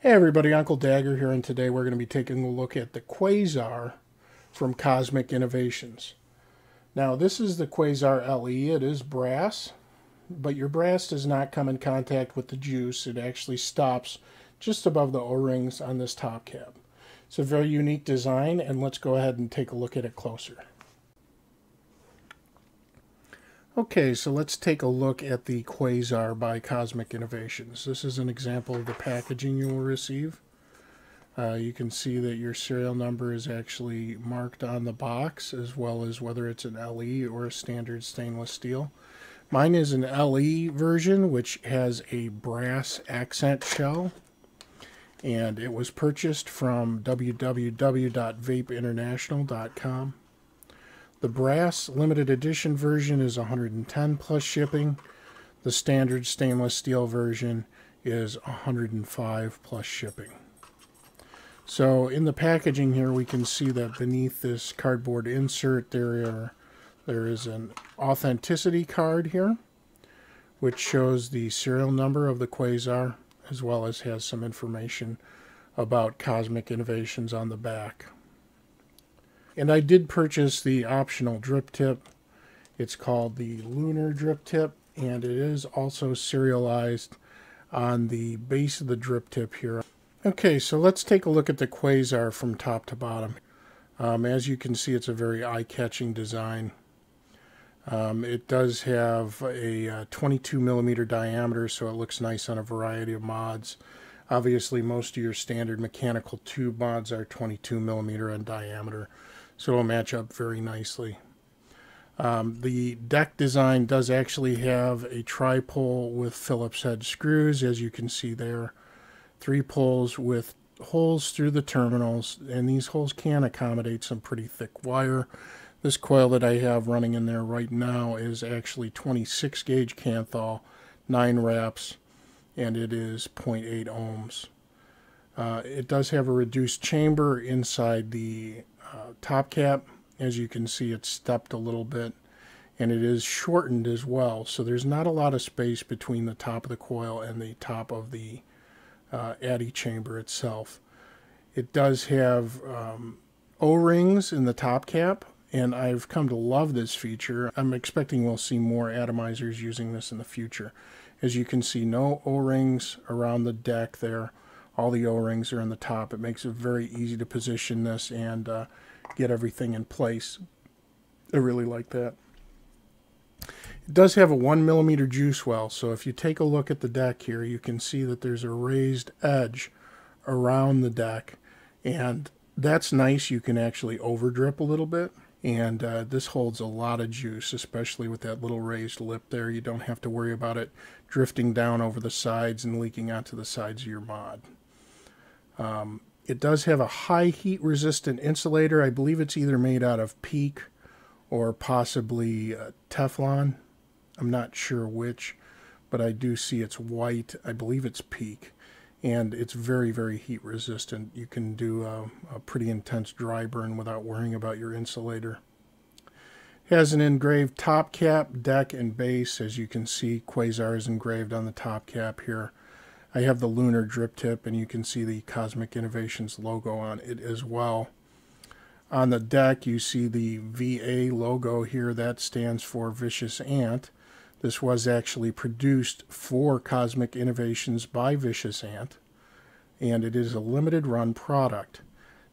Hey everybody, Uncle Dagger here, and today we're going to be taking a look at the Quasar from Cosmic Innovations. Now this is the Quasar LE. It is brass, but your brass does not come in contact with the juice. It actually stops just above the O-rings on this top cap. It's a very unique design, and let's go ahead and take a look at it closer. Okay, so let's take a look at the Quasar by Cosmic Innovations. This is an example of the packaging you will receive. You can see that your serial number is actually marked on the box, as well as whether it's an LE or a standard stainless steel. Mine is an LE version, which has a brass accent shell, and it was purchased from www.vapeinternational.com. The brass limited edition version is $110 plus shipping. The standard stainless steel version is $105 plus shipping. So in the packaging here, we can see that beneath this cardboard insert there is an authenticity card here, which shows the serial number of the Quasar, as well as has some information about Cosmic Innovations on the back. And I did purchase the optional drip tip. It's called the Lunar drip tip, and it is also serialized on the base of the drip tip here. Okay, so let's take a look at the Quasar from top to bottom. As you can see, it's a very eye-catching design. It does have a 22 millimeter diameter, so it looks nice on a variety of mods. Obviously, most of your standard mechanical tube mods are 22 millimeter in diameter, so it'll match up very nicely. The deck design does actually have a tri-pole with Phillips head screws, as you can see there. 3 poles with holes through the terminals, and these holes can accommodate some pretty thick wire. This coil that I have running in there right now is actually 26 gauge Canthal, 9 wraps, and it is 0.8 ohms. It does have a reduced chamber inside the top cap. As you can see, it's stepped a little bit, and it is shortened as well, so there's not a lot of space between the top of the coil and the top of the addy chamber itself. It does have O-rings in the top cap, and I've come to love this feature. I'm expecting we'll see more atomizers using this in the future. As you can see, no O-rings around the deck there. All the O-rings are in the top. It makes it very easy to position this and get everything in place. I really like that. It does have a 1 millimeter juice well, so if you take a look at the deck here, you can see that there's a raised edge around the deck, and that's nice. You can actually over drip a little bit, and this holds a lot of juice, especially with that little raised lip there. You don't have to worry about it drifting down over the sides and leaking onto the sides of your mod. It does have a high heat resistant insulator. I believe it's either made out of PEEK or possibly Teflon. I'm not sure which, but I do see it's white. I believe it's PEEK, and it's very, very heat resistant. You can do a pretty intense dry burn without worrying about your insulator. It has an engraved top cap, deck, and base. As you can see, Quasar is engraved on the top cap here. I have the Lunar drip tip, and you can see the Cosmic Innovations logo on it as well. On the deck, you see the VA logo here. That stands for Vicious Ant. This was actually produced for Cosmic Innovations by Vicious Ant, and it is a limited run product.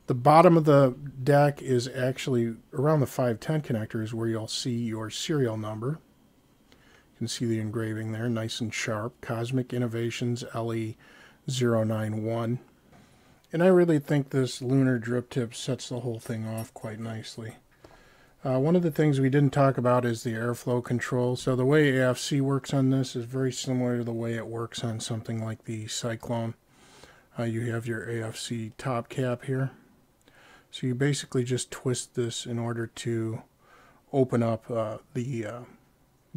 The bottom of the deck is actually around the 510 connectors where you'll see your serial number. You can see the engraving there, nice and sharp. Cosmic Innovations LE091. And I really think this Lunar drip tip sets the whole thing off quite nicely. One of the things we didn't talk about is the airflow control. So the way AFC works on this is very similar to the way it works on something like the Cyclone. You have your AFC top cap here. So you basically just twist this in order to open up the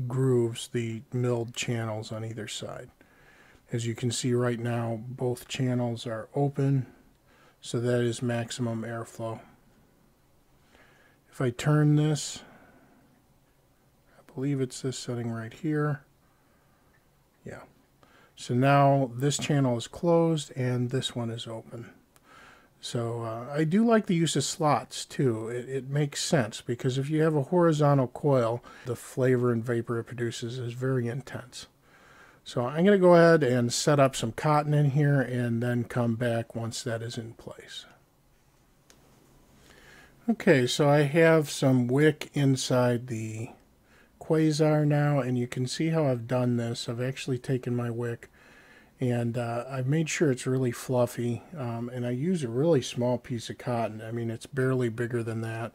grooves, the milled channels on either side. As you can see right now, both channels are open, so that is maximum airflow. If I turn this, I believe it's this setting right here. Yeah. So now this channel is closed and this one is open. So I do like the use of slots too. It makes sense because if you have a horizontal coil, the flavor and vapor it produces is very intense. So I'm going to go ahead and set up some cotton in here and then come back once that is in place. Okay, so I have some wick inside the Quasar now, and you can see how I've done this. I've actually taken my wick and I've made sure it's really fluffy, and I use a really small piece of cotton. I mean, it's barely bigger than that,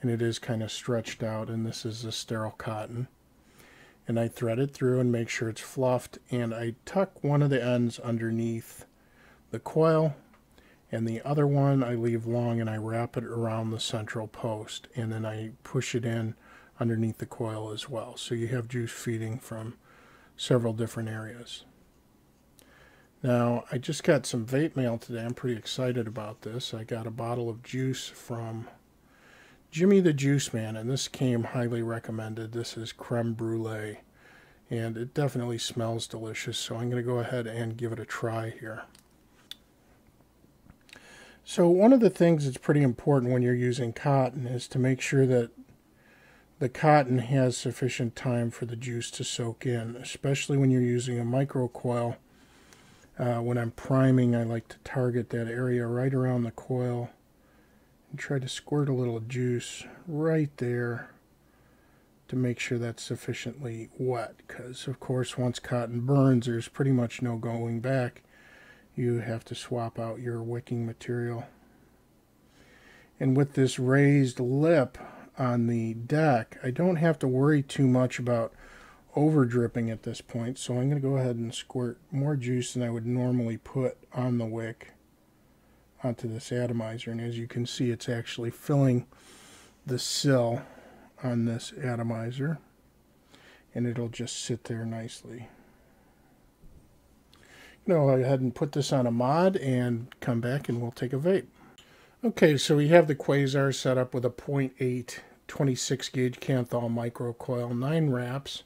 and it is kind of stretched out, and this is a sterile cotton. And I thread it through and make sure it's fluffed, and I tuck one of the ends underneath the coil, and the other one I leave long and I wrap it around the central post, and then I push it in underneath the coil as well. So you have juice feeding from several different areas. Now, I just got some vape mail today. I'm pretty excited about this. I got a bottle of juice from Jimmy the Juice Man, and this came highly recommended. This is creme brulee, and it definitely smells delicious, so I'm going to go ahead and give it a try here. So one of the things that's pretty important when you're using cotton is to make sure that the cotton has sufficient time for the juice to soak in, especially when you're using a micro coil. When I'm priming, I like to target that area right around the coil and try to squirt a little juice right there to make sure that's sufficiently wet, because of course once cotton burns there's pretty much no going back. You have to swap out your wicking material. And with this raised lip on the deck, I don't have to worry too much about over dripping at this point, so I'm going to go ahead and squirt more juice than I would normally put on the wick onto this atomizer, and as you can see it's actually filling the sill on this atomizer, and it'll just sit there nicely. Go ahead and put this on a mod and come back and we'll take a vape. Okay, so we have the Quasar set up with a 0.8 26 gauge Canthal micro coil, 9 wraps.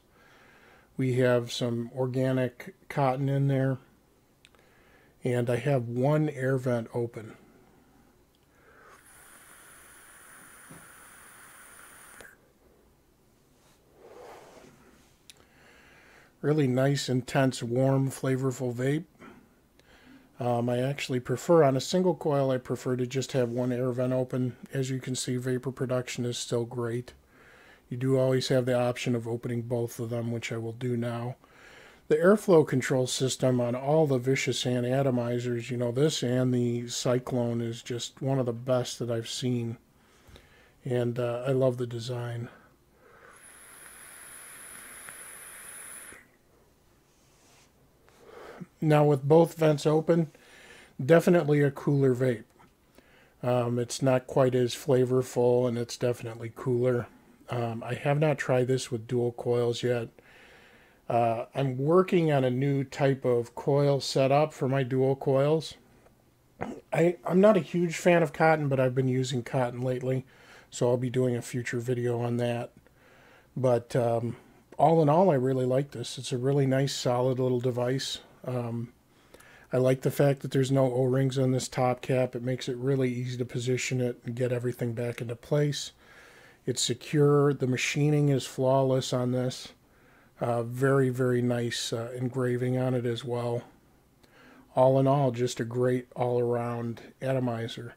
We have some organic cotton in there, and I have one air vent open. Really nice, intense, warm, flavorful vape. I actually prefer, on a single coil, I prefer to just have one air vent open. As you can see, vapor production is still great. You do always have the option of opening both of them, which I will do now. The airflow control system on all the Vicious Hand atomizers, you know, this and the Cyclone is just one of the best that I've seen. And I love the design. Now with both vents open, definitely a cooler vape. It's not quite as flavorful, and it's definitely cooler. I have not tried this with dual coils yet. I'm working on a new type of coil setup for my dual coils. I'm not a huge fan of cotton, but I've been using cotton lately, so I'll be doing a future video on that. But all in all, I really like this. It's a really nice, solid little device. I like the fact that there's no O-rings on this top cap. It makes it really easy to position it and get everything back into place. It's secure. The machining is flawless on this. Very, very nice engraving on it as well. All in all, just a great all-around atomizer.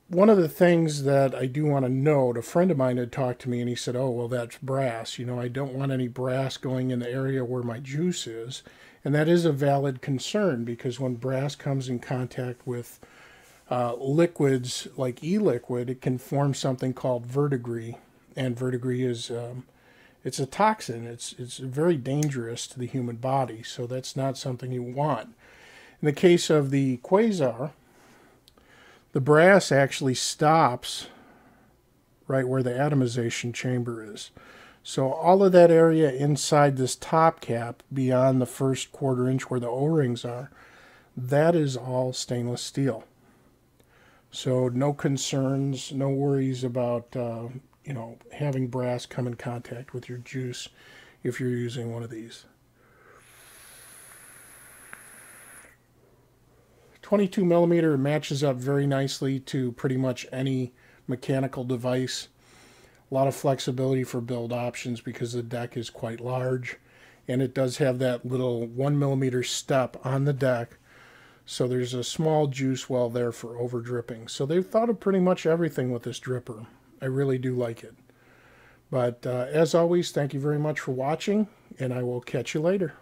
One of the things that I do want to note, a friend of mine had talked to me and he said, oh, well, that's brass. You know, I don't want any brass going in the area where my juice is. And that is a valid concern, because when brass comes in contact with liquids like e-liquid, it can form something called verdigris. And verdigris is it's a toxin. It's very dangerous to the human body, so that's not something you want. In the case of the Quasar, the brass actually stops right where the atomization chamber is. So all of that area inside this top cap, beyond the first 1/4 inch where the O-rings are, that is all stainless steel. So no concerns, no worries about you know, having brass come in contact with your juice if you're using one of these. 22 millimeter matches up very nicely to pretty much any mechanical device. A lot of flexibility for build options because the deck is quite large, and it does have that little 1 millimeter step on the deck, so there's a small juice well there for over dripping. So they've thought of pretty much everything with this dripper. I really do like it. But as always, thank you very much for watching, and I will catch you later.